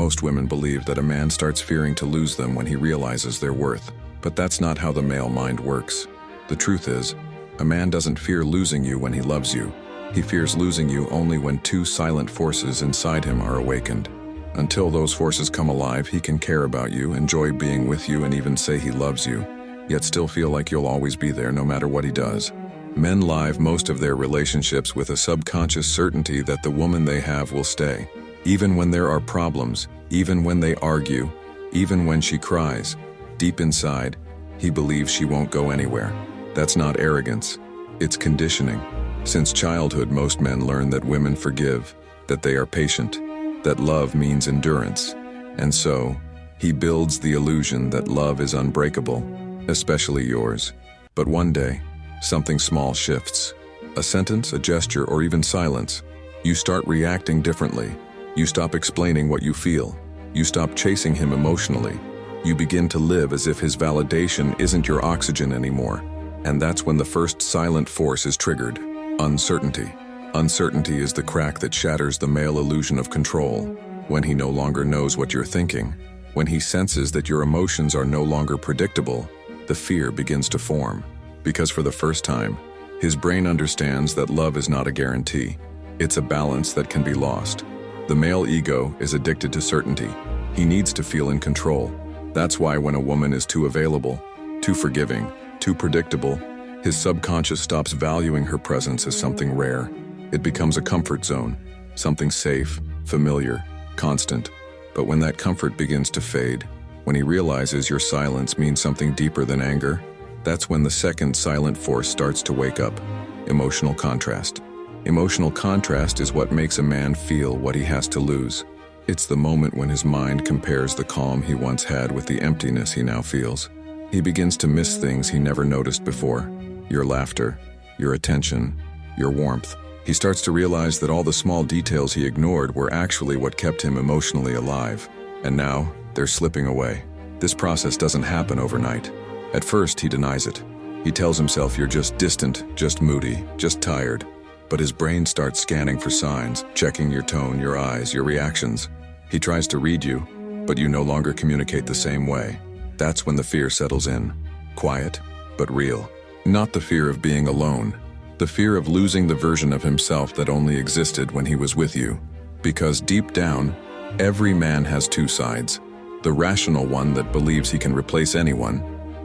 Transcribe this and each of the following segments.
Most women believe that a man starts fearing to lose them when he realizes their worth. But that's not how the male mind works. The truth is, a man doesn't fear losing you when he loves you. He fears losing you only when two silent forces inside him are awakened. Until those forces come alive, he can care about you, enjoy being with you, and even say he loves you, yet still feel like you'll always be there no matter what he does. Men live most of their relationships with a subconscious certainty that the woman they have will stay. Even when there are problems, even when they argue, even when she cries, deep inside, he believes she won't go anywhere. That's not arrogance, it's conditioning. Since childhood, most men learn that women forgive, that they are patient, that love means endurance. And so, he builds the illusion that love is unbreakable, especially yours. But one day, something small shifts. A sentence, a gesture, or even silence. You start reacting differently. You stop explaining what you feel. You stop chasing him emotionally. You begin to live as if his validation isn't your oxygen anymore. And that's when the first silent force is triggered: uncertainty. Uncertainty is the crack that shatters the male illusion of control. When he no longer knows what you're thinking, when he senses that your emotions are no longer predictable, the fear begins to form. Because for the first time, his brain understands that love is not a guarantee. It's a balance that can be lost. The male ego is addicted to certainty. He needs to feel in control. That's why when a woman is too available, too forgiving, too predictable, his subconscious stops valuing her presence as something rare. It becomes a comfort zone, something safe, familiar, constant. But when that comfort begins to fade, when he realizes your silence means something deeper than anger, that's when the second silent force starts to wake up: emotional contrast. Emotional contrast is what makes a man feel what he has to lose. It's the moment when his mind compares the calm he once had with the emptiness he now feels. He begins to miss things he never noticed before: your laughter, your attention, your warmth. He starts to realize that all the small details he ignored were actually what kept him emotionally alive. And now, they're slipping away. This process doesn't happen overnight. At first, he denies it. He tells himself you're just distant, just moody, just tired. But his brain starts scanning for signs, checking your tone, your eyes, your reactions. He tries to read you, but you no longer communicate the same way. That's when the fear settles in. Quiet, but real. Not the fear of being alone. The fear of losing the version of himself that only existed when he was with you. Because deep down, every man has two sides. The rational one that believes he can replace anyone,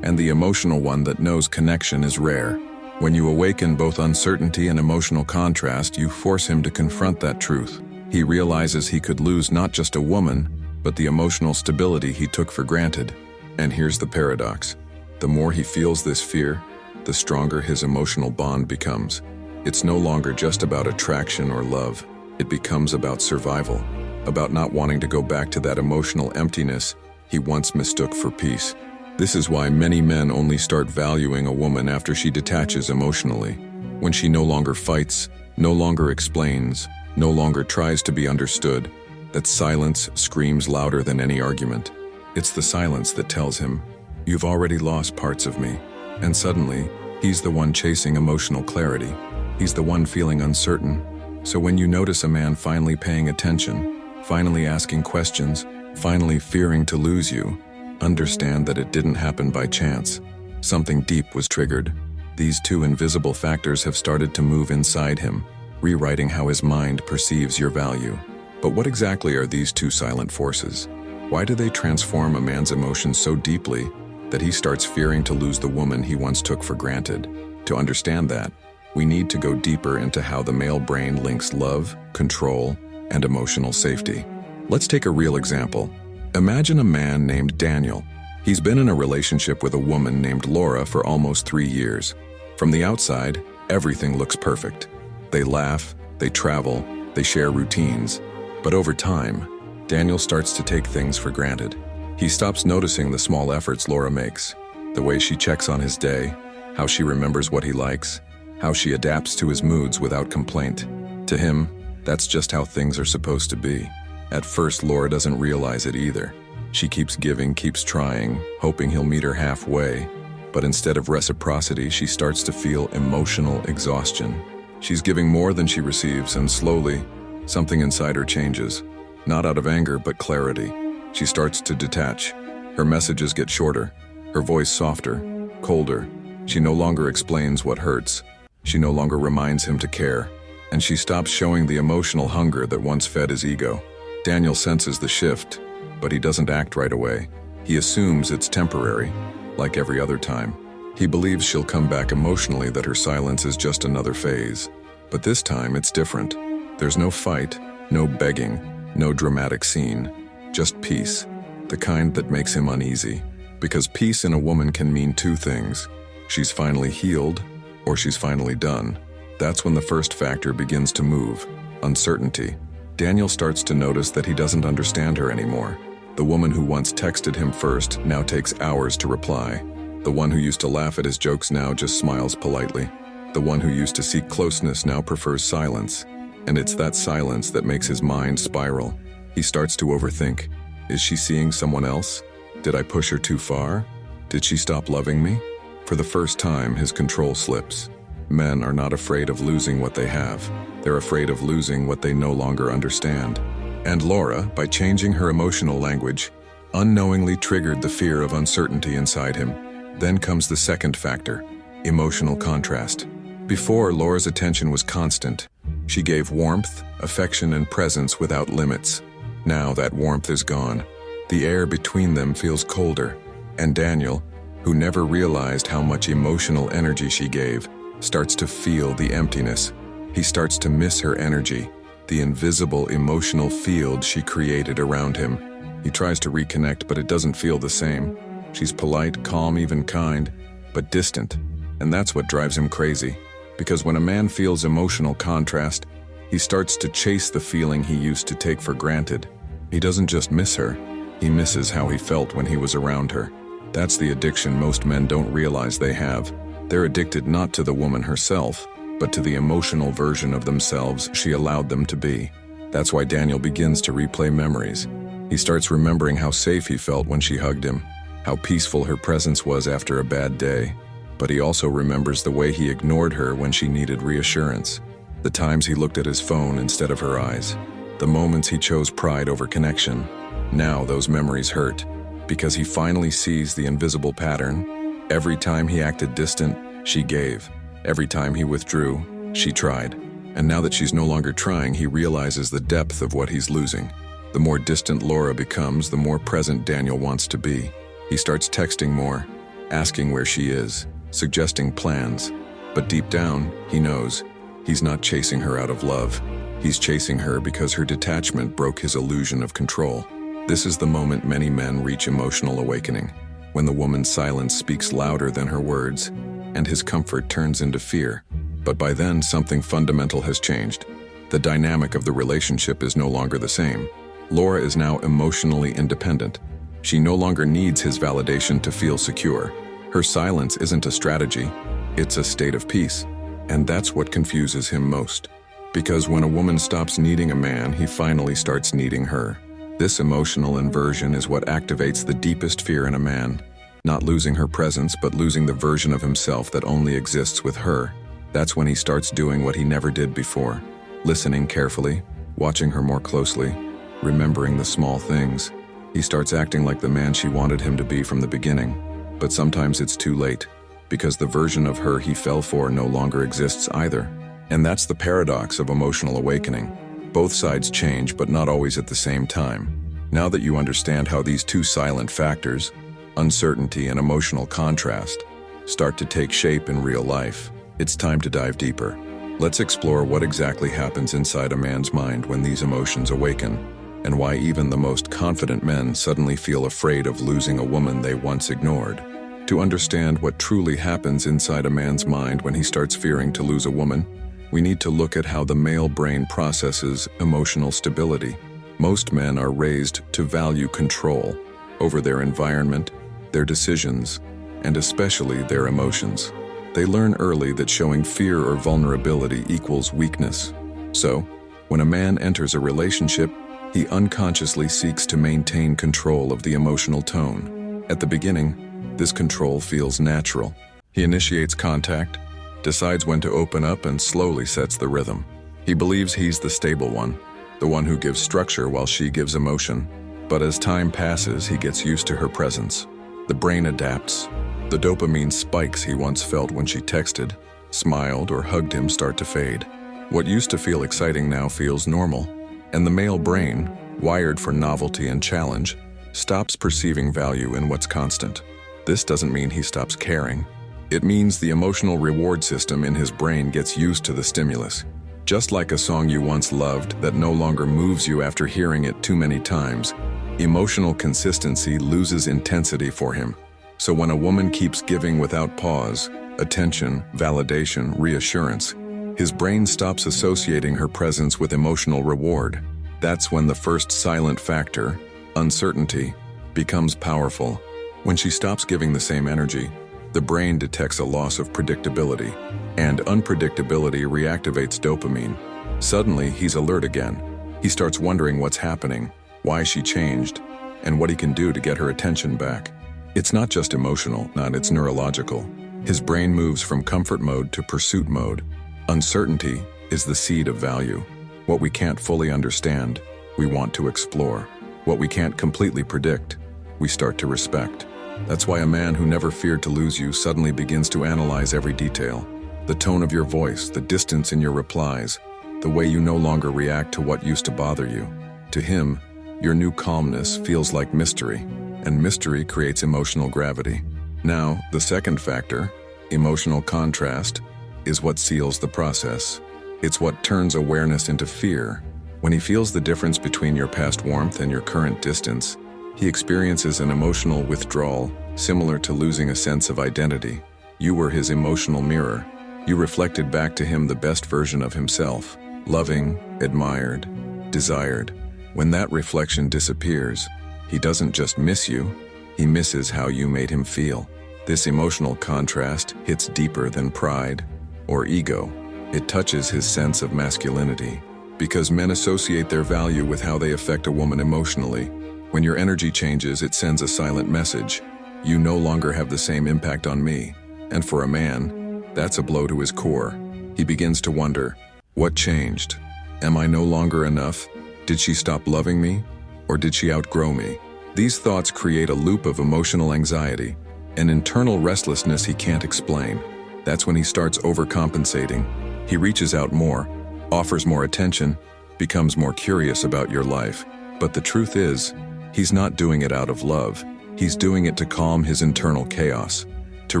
and the emotional one that knows connection is rare. When you awaken both uncertainty and emotional contrast, you force him to confront that truth. He realizes he could lose not just a woman, but the emotional stability he took for granted. And here's the paradox. The more he feels this fear, the stronger his emotional bond becomes. It's no longer just about attraction or love. It becomes about survival, about not wanting to go back to that emotional emptiness he once mistook for peace. This is why many men only start valuing a woman after she detaches emotionally, when she no longer fights, no longer explains, no longer tries to be understood. That silence screams louder than any argument. It's the silence that tells him, "You've already lost parts of me." And suddenly, he's the one chasing emotional clarity. He's the one feeling uncertain. So when you notice a man finally paying attention, finally asking questions, finally fearing to lose you, understand that it didn't happen by chance. Something deep was triggered. These two invisible factors have started to move inside him, rewriting how his mind perceives your value. But what exactly are these two silent forces? Why do they transform a man's emotions so deeply that he starts fearing to lose the woman he once took for granted? To understand that, we need to go deeper into how the male brain links love, control, and emotional safety. Let's take a real example. Imagine a man named Daniel. He's been in a relationship with a woman named Laura for almost 3 years. From the outside, everything looks perfect. They laugh, they travel, they share routines. But over time, Daniel starts to take things for granted. He stops noticing the small efforts Laura makes, the way she checks on his day, how she remembers what he likes, how she adapts to his moods without complaint. To him, that's just how things are supposed to be. At first, Laura doesn't realize it either. She keeps giving, keeps trying, hoping he'll meet her halfway. But instead of reciprocity, she starts to feel emotional exhaustion. She's giving more than she receives, and slowly, something inside her changes. Not out of anger, but clarity. She starts to detach. Her messages get shorter, her voice softer, colder. She no longer explains what hurts. She no longer reminds him to care. And she stops showing the emotional hunger that once fed his ego. Daniel senses the shift, but he doesn't act right away. He assumes it's temporary, like every other time. He believes she'll come back emotionally, that her silence is just another phase. But this time it's different. There's no fight, no begging, no dramatic scene, just peace, the kind that makes him uneasy. Because peace in a woman can mean two things. She's finally healed, or she's finally done. That's when the first factor begins to move, uncertainty. Daniel starts to notice that he doesn't understand her anymore. The woman who once texted him first now takes hours to reply. The one who used to laugh at his jokes now just smiles politely. The one who used to seek closeness now prefers silence. And it's that silence that makes his mind spiral. He starts to overthink. Is she seeing someone else? Did I push her too far? Did she stop loving me? For the first time, his control slips. Men are not afraid of losing what they have. They're afraid of losing what they no longer understand. And Laura, by changing her emotional language, unknowingly triggered the fear of uncertainty inside him. Then comes the second factor, emotional contrast. Before, Laura's attention was constant. She gave warmth, affection, and presence without limits. Now that warmth is gone. The air between them feels colder. And Daniel, who never realized how much emotional energy she gave, starts to feel the emptiness. He starts to miss her energy, the invisible emotional field she created around him. He tries to reconnect, but it doesn't feel the same. She's polite, calm, even kind, but distant. And that's what drives him crazy. Because when a man feels emotional contrast, he starts to chase the feeling he used to take for granted. He doesn't just miss her, he misses how he felt when he was around her. That's the addiction most men don't realize they have. They're addicted not to the woman herself, but to the emotional version of themselves she allowed them to be. That's why Daniel begins to replay memories. He starts remembering how safe he felt when she hugged him, how peaceful her presence was after a bad day. But he also remembers the way he ignored her when she needed reassurance, the times he looked at his phone instead of her eyes, the moments he chose pride over connection. Now those memories hurt, because he finally sees the invisible pattern. Every time he acted distant, she gave. Every time he withdrew, she tried. And now that she's no longer trying, he realizes the depth of what he's losing. The more distant Laura becomes, the more present Daniel wants to be. He starts texting more, asking where she is, suggesting plans. But deep down, he knows he's not chasing her out of love. He's chasing her because her detachment broke his illusion of control. This is the moment many men reach emotional awakening, when the woman's silence speaks louder than her words, and his comfort turns into fear. But by then, something fundamental has changed. The dynamic of the relationship is no longer the same. Laura is now emotionally independent. She no longer needs his validation to feel secure. Her silence isn't a strategy, it's a state of peace. And that's what confuses him most. Because when a woman stops needing a man, he finally starts needing her. This emotional inversion is what activates the deepest fear in a man. Not losing her presence, but losing the version of himself that only exists with her. That's when he starts doing what he never did before. Listening carefully, watching her more closely, remembering the small things. He starts acting like the man she wanted him to be from the beginning. But sometimes it's too late, because the version of her he fell for no longer exists either. And that's the paradox of emotional awakening. Both sides change, but not always at the same time. Now that you understand how these two silent factors, uncertainty and emotional contrast, start to take shape in real life, it's time to dive deeper. Let's explore what exactly happens inside a man's mind when these emotions awaken, and why even the most confident men suddenly feel afraid of losing a woman they once ignored. To understand what truly happens inside a man's mind when he starts fearing to lose a woman, we need to look at how the male brain processes emotional stability. Most men are raised to value control over their environment, their decisions, and especially their emotions. They learn early that showing fear or vulnerability equals weakness. So, when a man enters a relationship, he unconsciously seeks to maintain control of the emotional tone. At the beginning, this control feels natural. He initiates contact, decides when to open up, and slowly sets the rhythm. He believes he's the stable one, the one who gives structure while she gives emotion. But as time passes, he gets used to her presence. The brain adapts. The dopamine spikes he once felt when she texted, smiled, or hugged him start to fade. What used to feel exciting now feels normal, and the male brain, wired for novelty and challenge, stops perceiving value in what's constant. This doesn't mean he stops caring. It means the emotional reward system in his brain gets used to the stimulus. Just like a song you once loved that no longer moves you after hearing it too many times, emotional consistency loses intensity for him. So when a woman keeps giving without pause, attention, validation, reassurance, his brain stops associating her presence with emotional reward. That's when the first silent factor, uncertainty, becomes powerful. When she stops giving the same energy, the brain detects a loss of predictability, and unpredictability reactivates dopamine. Suddenly, he's alert again. He starts wondering what's happening, why she changed, and what he can do to get her attention back. It's not just emotional, it's neurological. His brain moves from comfort mode to pursuit mode. Uncertainty is the seed of value. What we can't fully understand, we want to explore. What we can't completely predict, we start to respect. That's why a man who never feared to lose you suddenly begins to analyze every detail. The tone of your voice, the distance in your replies, the way you no longer react to what used to bother you. To him, your new calmness feels like mystery, and mystery creates emotional gravity. Now, the second factor, emotional contrast, is what seals the process. It's what turns awareness into fear. When he feels the difference between your past warmth and your current distance, he experiences an emotional withdrawal, similar to losing a sense of identity. You were his emotional mirror. You reflected back to him the best version of himself, loving, admired, desired. When that reflection disappears, he doesn't just miss you, he misses how you made him feel. This emotional contrast hits deeper than pride or ego. It touches his sense of masculinity, because men associate their value with how they affect a woman emotionally. When your energy changes, it sends a silent message. You no longer have the same impact on me. And for a man, that's a blow to his core. He begins to wonder, what changed? Am I no longer enough? Did she stop loving me? Or did she outgrow me? These thoughts create a loop of emotional anxiety, an internal restlessness he can't explain. That's when he starts overcompensating. He reaches out more, offers more attention, becomes more curious about your life. But the truth is, he's not doing it out of love. He's doing it to calm his internal chaos, to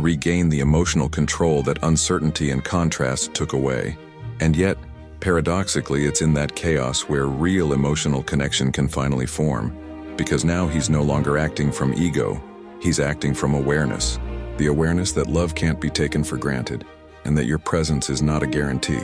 regain the emotional control that uncertainty and contrast took away. And yet, paradoxically, it's in that chaos where real emotional connection can finally form, because now he's no longer acting from ego, he's acting from awareness. The awareness that love can't be taken for granted, and that your presence is not a guarantee.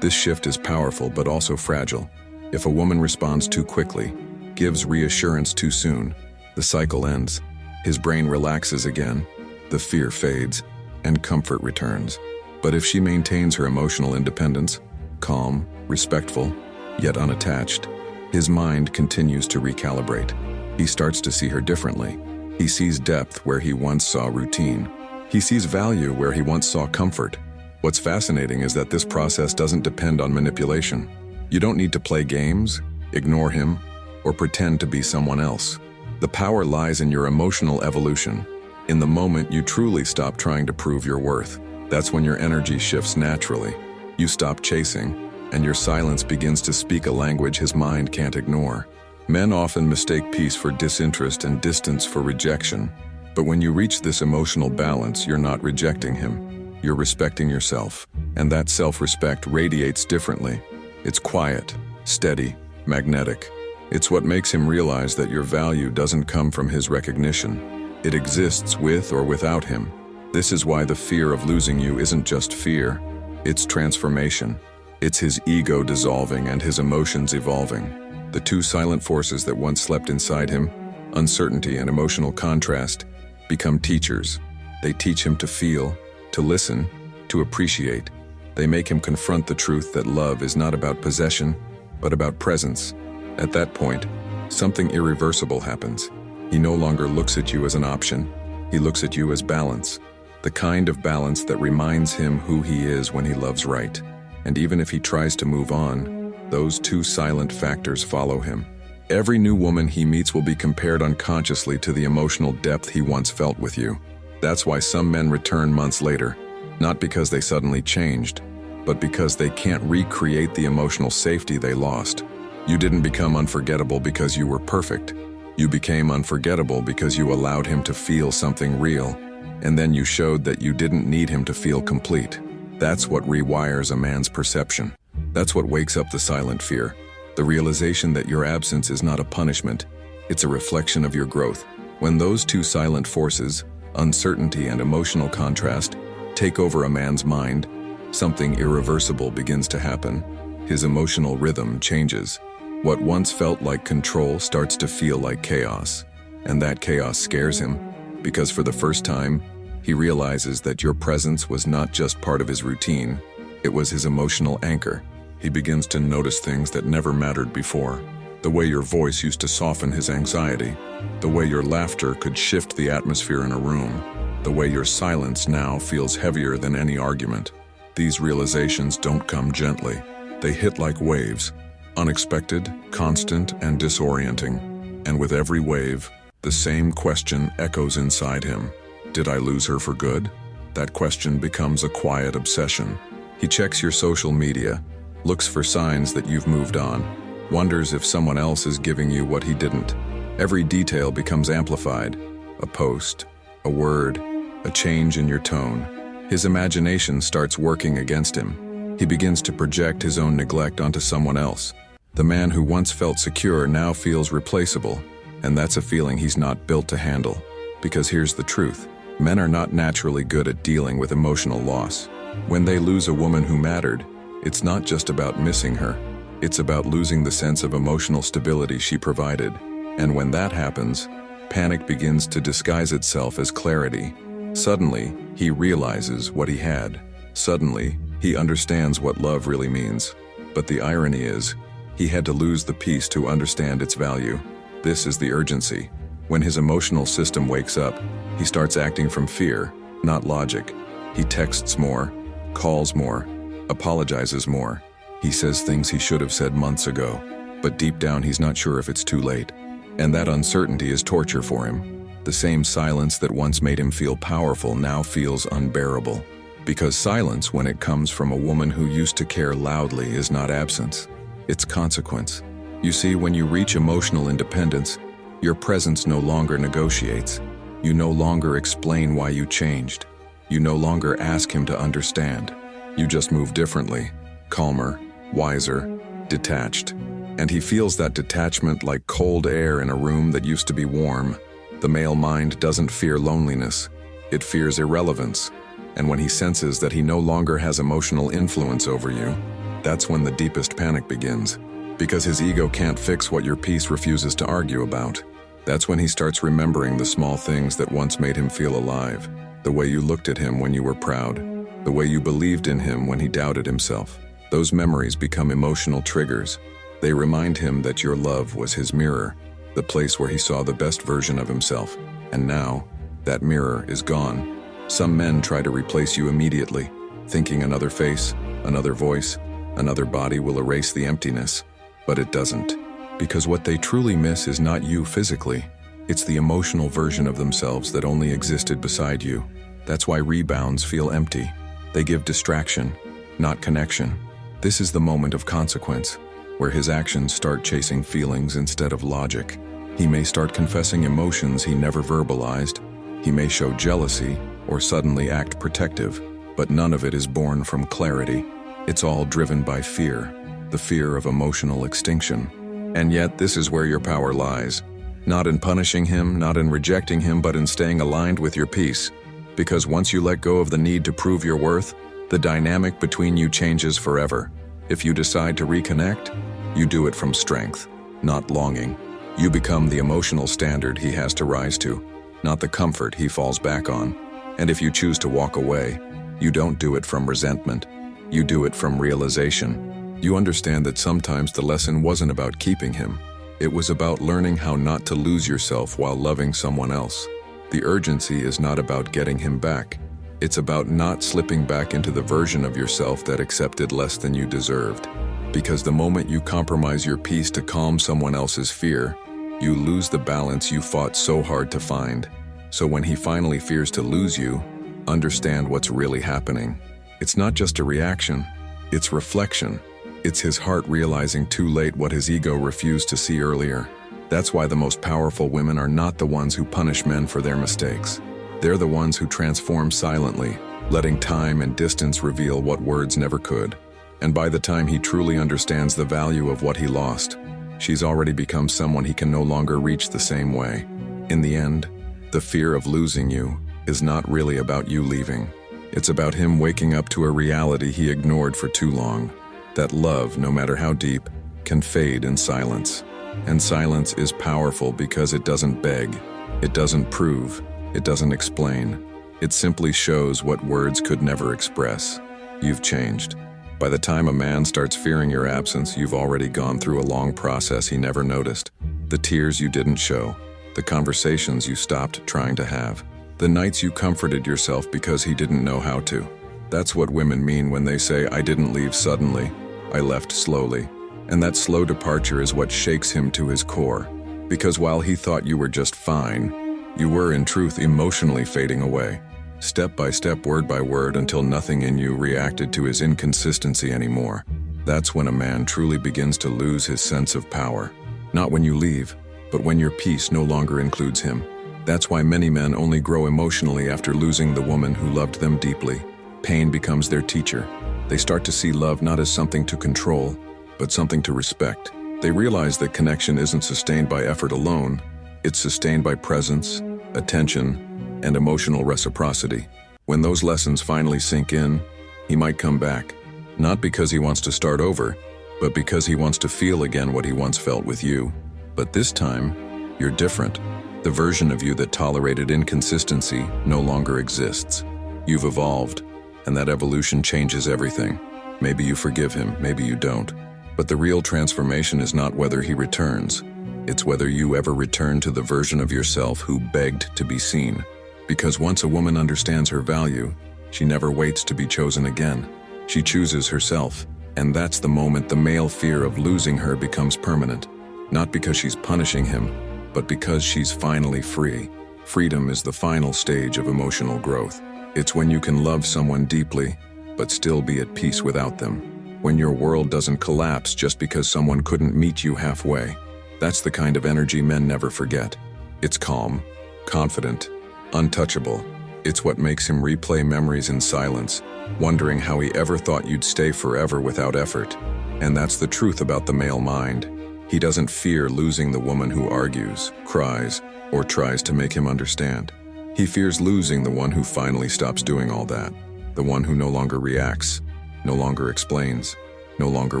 This shift is powerful but also fragile. If a woman responds too quickly, gives reassurance too soon, the cycle ends. His brain relaxes again, the fear fades, and comfort returns. But if she maintains her emotional independence, calm, respectful, yet unattached, his mind continues to recalibrate. He starts to see her differently. He sees depth where he once saw routine. He sees value where he once saw comfort. What's fascinating is that this process doesn't depend on manipulation. You don't need to play games, ignore him, or pretend to be someone else. The power lies in your emotional evolution. In the moment you truly stop trying to prove your worth, that's when your energy shifts naturally. You stop chasing, and your silence begins to speak a language his mind can't ignore. Men often mistake peace for disinterest and distance for rejection. But when you reach this emotional balance, you're not rejecting him. You're respecting yourself, and that self-respect radiates differently. It's quiet, steady, magnetic. It's what makes him realize that your value doesn't come from his recognition. It exists with or without him. This is why the fear of losing you isn't just fear, it's transformation. It's his ego dissolving and his emotions evolving. The two silent forces that once slept inside him, uncertainty and emotional contrast, become teachers. They teach him to feel, to listen, to appreciate. They make him confront the truth that love is not about possession, but about presence. At that point, something irreversible happens. He no longer looks at you as an option. He looks at you as balance. The kind of balance that reminds him who he is when he loves right. And even if he tries to move on, Those two silent factors follow him. Every new woman he meets will be compared unconsciously to the emotional depth he once felt with you. That's why some men return months later, not because they suddenly changed, but because they can't recreate the emotional safety they lost. You didn't become unforgettable because you were perfect. You became unforgettable because you allowed him to feel something real, and then you showed that you didn't need him to feel complete. That's what rewires a man's perception. That's what wakes up the silent fear. The realization that your absence is not a punishment, it's a reflection of your growth. When those two silent forces, uncertainty and emotional contrast, take over a man's mind, something irreversible begins to happen. His emotional rhythm changes. What once felt like control starts to feel like chaos. And that chaos scares him, because for the first time, he realizes that your presence was not just part of his routine, it was his emotional anchor. He begins to notice things that never mattered before. The way your voice used to soften his anxiety. The way your laughter could shift the atmosphere in a room. The way your silence now feels heavier than any argument. These realizations don't come gently. They hit like waves. Unexpected, constant, and disorienting. And with every wave, the same question echoes inside him. Did I lose her for good? That question becomes a quiet obsession. He checks your social media, looks for signs that you've moved on, wonders if someone else is giving you what he didn't. Every detail becomes amplified. A post, a word, a change in your tone. His imagination starts working against him. He begins to project his own neglect onto someone else. The man who once felt secure now feels replaceable, and that's a feeling he's not built to handle. Because here's the truth. Men are not naturally good at dealing with emotional loss. When they lose a woman who mattered, it's not just about missing her. It's about losing the sense of emotional stability she provided. And when that happens, panic begins to disguise itself as clarity. Suddenly, he realizes what he had. Suddenly, he understands what love really means. But the irony is, he had to lose the peace to understand its value. This is the urgency. When his emotional system wakes up, he starts acting from fear, not logic. He texts more, calls more, apologizes more. He says things he should have said months ago, but deep down he's not sure if it's too late. And that uncertainty is torture for him. The same silence that once made him feel powerful now feels unbearable. Because silence, when it comes from a woman who used to care loudly, is not absence. It's consequence. You see, when you reach emotional independence, your presence no longer negotiates. You no longer explain why you changed. You no longer ask him to understand. You just move differently, calmer, wiser, detached. And he feels that detachment like cold air in a room that used to be warm. The male mind doesn't fear loneliness. It fears irrelevance. And when he senses that he no longer has emotional influence over you, that's when the deepest panic begins. Because his ego can't fix what your peace refuses to argue about. That's when he starts remembering the small things that once made him feel alive. The way you looked at him when you were proud. The way you believed in him when he doubted himself. Those memories become emotional triggers. They remind him that your love was his mirror, the place where he saw the best version of himself. And now, that mirror is gone. Some men try to replace you immediately, thinking another face, another voice, another body will erase the emptiness. But it doesn't. Because what they truly miss is not you physically. It's the emotional version of themselves that only existed beside you. That's why rebounds feel empty. They give distraction, not connection. This is the moment of consequence, where his actions start chasing feelings instead of logic. He may start confessing emotions he never verbalized. He may show jealousy or suddenly act protective, but none of it is born from clarity. It's all driven by fear, the fear of emotional extinction. And yet, this is where your power lies. Not in punishing him, not in rejecting him, but in staying aligned with your peace. Because once you let go of the need to prove your worth, the dynamic between you changes forever. If you decide to reconnect, you do it from strength, not longing. You become the emotional standard he has to rise to, not the comfort he falls back on. And if you choose to walk away, you don't do it from resentment. You do it from realization. You understand that sometimes the lesson wasn't about keeping him. It was about learning how not to lose yourself while loving someone else. The urgency is not about getting him back. It's about not slipping back into the version of yourself that accepted less than you deserved. Because the moment you compromise your peace to calm someone else's fear, you lose the balance you fought so hard to find. So when he finally fears to lose you, understand what's really happening. It's not just a reaction, it's reflection. It's his heart realizing too late what his ego refused to see earlier. That's why the most powerful women are not the ones who punish men for their mistakes. They're the ones who transform silently, letting time and distance reveal what words never could. And by the time he truly understands the value of what he lost, she's already become someone he can no longer reach the same way. In the end, the fear of losing you is not really about you leaving. It's about him waking up to a reality he ignored for too long. That love, no matter how deep, can fade in silence. And silence is powerful because it doesn't beg, it doesn't prove, it doesn't explain. It simply shows what words could never express. You've changed. By the time a man starts fearing your absence, you've already gone through a long process he never noticed. The tears you didn't show, the conversations you stopped trying to have, the nights you comforted yourself because he didn't know how to. That's what women mean when they say, "I didn't leave suddenly, I left slowly." And that slow departure is what shakes him to his core. Because while he thought you were just fine, you were in truth emotionally fading away. Step by step, word by word, until nothing in you reacted to his inconsistency anymore. That's when a man truly begins to lose his sense of power. Not when you leave, but when your peace no longer includes him. That's why many men only grow emotionally after losing the woman who loved them deeply. Pain becomes their teacher. They start to see love not as something to control, but something to respect. They realize that connection isn't sustained by effort alone, it's sustained by presence, attention, and emotional reciprocity. When those lessons finally sink in, he might come back, not because he wants to start over, but because he wants to feel again what he once felt with you. But this time, you're different. The version of you that tolerated inconsistency no longer exists. You've evolved, and that evolution changes everything. Maybe you forgive him, maybe you don't. But the real transformation is not whether he returns. It's whether you ever return to the version of yourself who begged to be seen. Because once a woman understands her value, she never waits to be chosen again. She chooses herself, and that's the moment the male fear of losing her becomes permanent. Not because she's punishing him, but because she's finally free. Freedom is the final stage of emotional growth. It's when you can love someone deeply, but still be at peace without them. When your world doesn't collapse just because someone couldn't meet you halfway. That's the kind of energy men never forget. It's calm, confident, untouchable. It's what makes him replay memories in silence, wondering how he ever thought you'd stay forever without effort. And that's the truth about the male mind. He doesn't fear losing the woman who argues, cries, or tries to make him understand. He fears losing the one who finally stops doing all that. The one who no longer reacts, no longer explains, no longer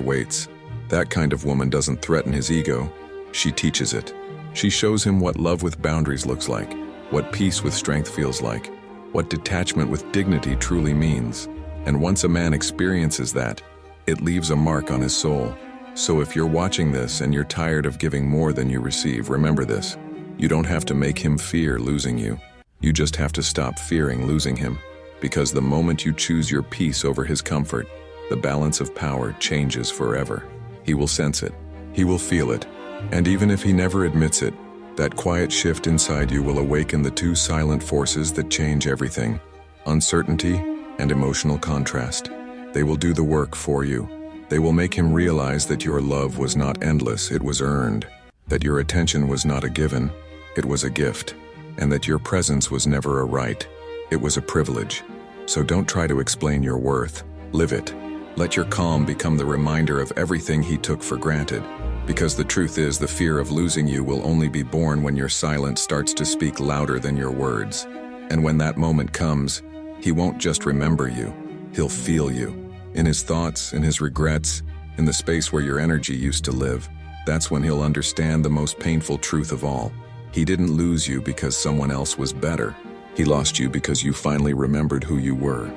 waits. That kind of woman doesn't threaten his ego, she teaches it. She shows him what love with boundaries looks like, what peace with strength feels like, what detachment with dignity truly means. And once a man experiences that, it leaves a mark on his soul. So if you're watching this and you're tired of giving more than you receive, remember this. You don't have to make him fear losing you. You just have to stop fearing losing him. Because the moment you choose your peace over his comfort, the balance of power changes forever. He will sense it. He will feel it. And even if he never admits it, that quiet shift inside you will awaken the two silent forces that change everything: uncertainty and emotional contrast. They will do the work for you. They will make him realize that your love was not endless, it was earned. That your attention was not a given, it was a gift. And that your presence was never a right, it was a privilege. So don't try to explain your worth, live it. Let your calm become the reminder of everything he took for granted. Because the truth is, the fear of losing you will only be born when your silence starts to speak louder than your words. And when that moment comes, he won't just remember you, he'll feel you. In his thoughts, in his regrets, in the space where your energy used to live. That's when he'll understand the most painful truth of all. He didn't lose you because someone else was better. He lost you because you finally remembered who you were.